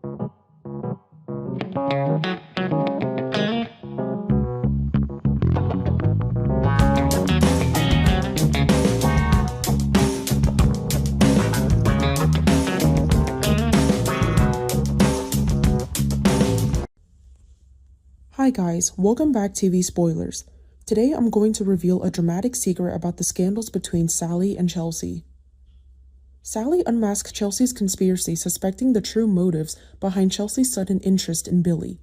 Hi guys, welcome back TV Spoilers. Today I'm going to reveal a dramatic secret about the scandals between Sally and Chelsea. Sally unmasks Chelsea's conspiracy, suspecting the true motives behind Chelsea's sudden interest in Billy.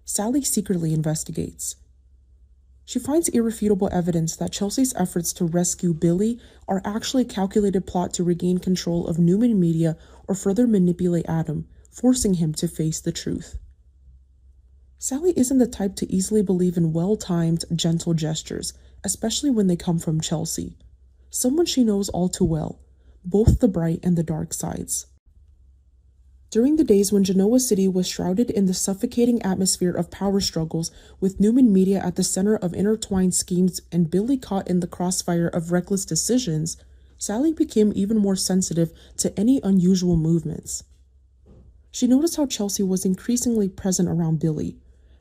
Sally secretly investigates. She finds irrefutable evidence that Chelsea's efforts to rescue Billy are actually a calculated plot to regain control of Newman Media or further manipulate Adam, forcing him to face the truth. Sally isn't the type to easily believe in well-timed, gentle gestures, especially when they come from Chelsea, someone she knows all too well, both the bright and the dark sides. During the days when Genoa City was shrouded in the suffocating atmosphere of power struggles, with Newman Media at the center of intertwined schemes and Billy caught in the crossfire of reckless decisions, Sally became even more sensitive to any unusual movements. She noticed how Chelsea was increasingly present around Billy,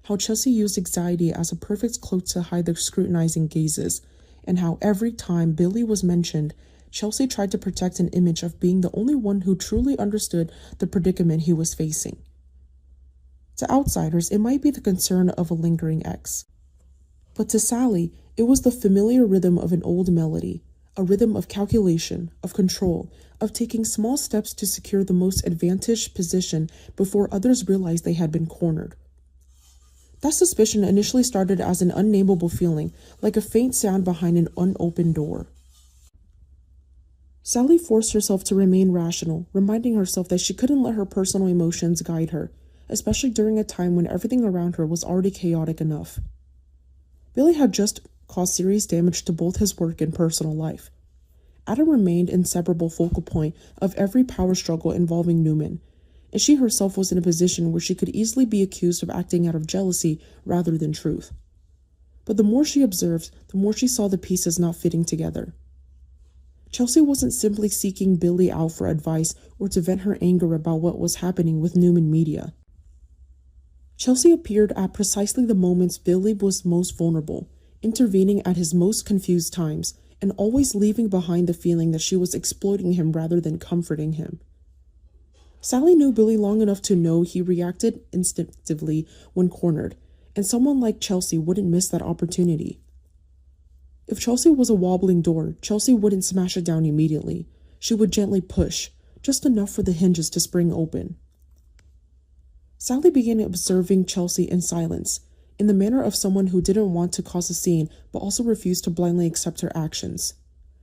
how Chelsea used anxiety as a perfect cloak to hide their scrutinizing gazes, and how every time Billy was mentioned, Chelsea tried to protect an image of being the only one who truly understood the predicament he was facing. To outsiders, it might be the concern of a lingering ex. But to Sally, it was the familiar rhythm of an old melody, a rhythm of calculation, of control, of taking small steps to secure the most advantaged position before others realized they had been cornered. That suspicion initially started as an unnameable feeling, like a faint sound behind an unopened door. Sally forced herself to remain rational, reminding herself that she couldn't let her personal emotions guide her, especially during a time when everything around her was already chaotic enough. Billy had just caused serious damage to both his work and personal life. Adam remained an inseparable focal point of every power struggle involving Newman, and she herself was in a position where she could easily be accused of acting out of jealousy rather than truth. But the more she observed, the more she saw the pieces not fitting together. Chelsea wasn't simply seeking Billy out for advice or to vent her anger about what was happening with Newman Media. Chelsea appeared at precisely the moments Billy was most vulnerable, intervening at his most confused times, and always leaving behind the feeling that she was exploiting him rather than comforting him. Sally knew Billy long enough to know he reacted instinctively when cornered, and someone like Chelsea wouldn't miss that opportunity. If Chelsea was a wobbling door, Chelsea wouldn't smash it down immediately. She would gently push, just enough for the hinges to spring open. Sally began observing Chelsea in silence, in the manner of someone who didn't want to cause a scene but also refused to blindly accept her actions.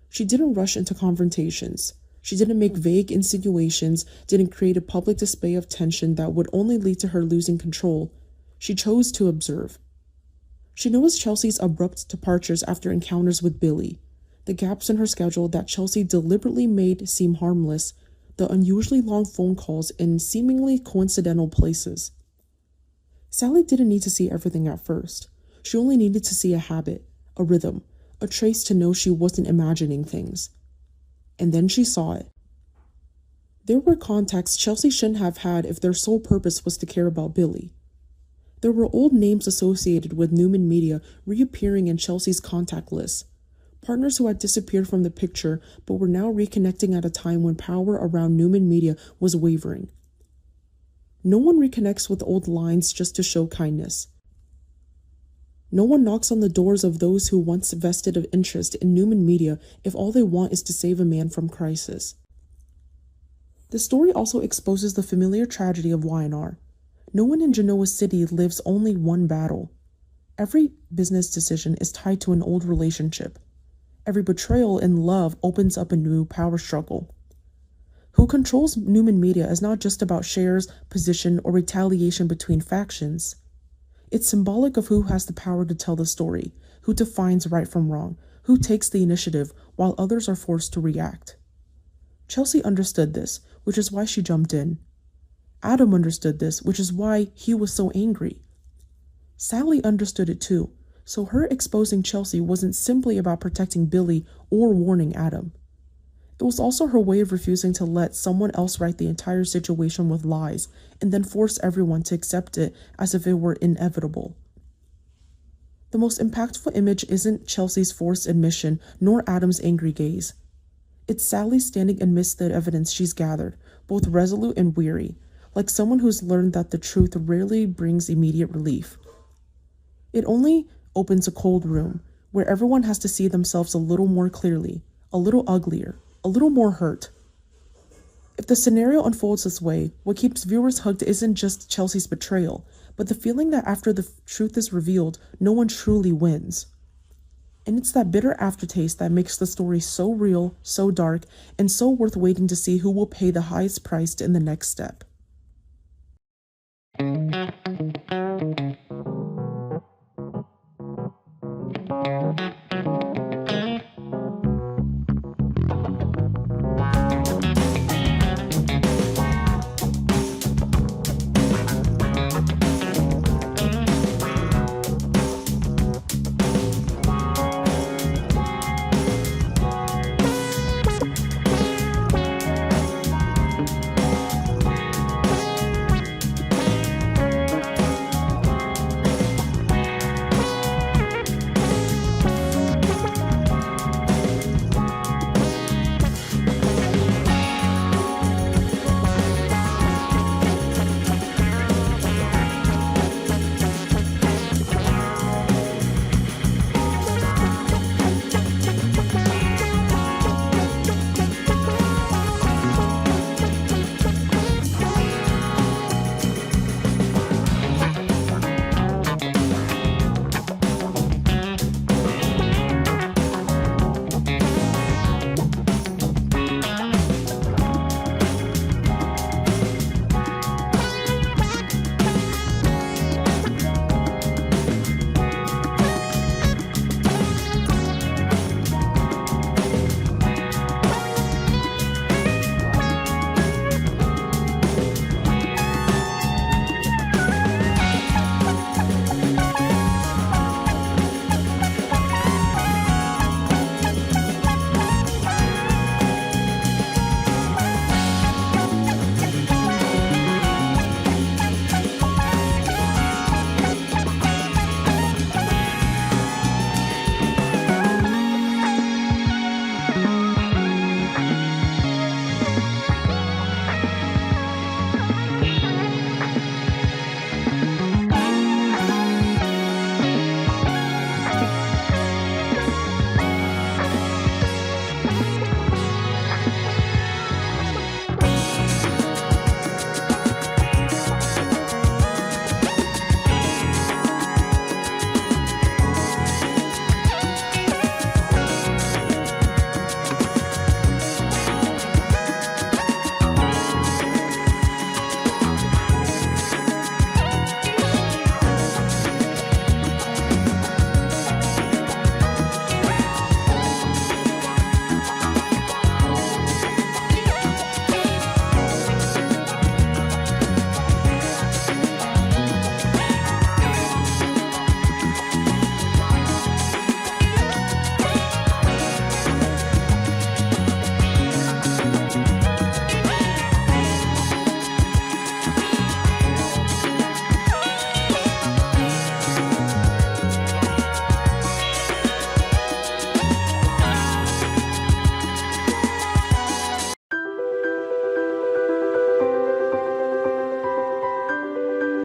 She didn't rush into confrontations. She didn't make vague insinuations, didn't create a public display of tension that would only lead to her losing control. She chose to observe. She noticed Chelsea's abrupt departures after encounters with Billy, the gaps in her schedule that Chelsea deliberately made seem harmless, the unusually long phone calls in seemingly coincidental places. Sally didn't need to see everything at first. She only needed to see a habit, a rhythm, a trace to know she wasn't imagining things. And then she saw it. There were contacts Chelsea shouldn't have had if their sole purpose was to care about Billy. There were old names associated with Newman Media reappearing in Chelsea's contact list, partners who had disappeared from the picture but were now reconnecting at a time when power around Newman Media was wavering. No one reconnects with old lines just to show kindness. No one knocks on the doors of those who once vested of interest in Newman Media if all they want is to save a man from crisis. The story also exposes the familiar tragedy of Y&R. No one in Genoa City lives only one battle. Every business decision is tied to an old relationship. Every betrayal in love opens up a new power struggle. Who controls Newman Media is not just about shares, position, or retaliation between factions. It's symbolic of who has the power to tell the story, who defines right from wrong, who takes the initiative while others are forced to react. Chelsea understood this, which is why she jumped in. Adam understood this, which is why he was so angry. Sally understood it too, so her exposing Chelsea wasn't simply about protecting Billy or warning Adam. It was also her way of refusing to let someone else write the entire situation with lies and then force everyone to accept it as if it were inevitable. The most impactful image isn't Chelsea's forced admission nor Adam's angry gaze. It's Sally standing amidst the evidence she's gathered, both resolute and weary, like someone who's learned that the truth rarely brings immediate relief. It only opens a cold room, where everyone has to see themselves a little more clearly, a little uglier, a little more hurt. If the scenario unfolds this way, what keeps viewers hooked isn't just Chelsea's betrayal, but the feeling that after the truth is revealed, no one truly wins. And it's that bitter aftertaste that makes the story so real, so dark, and so worth waiting to see who will pay the highest price in the next step.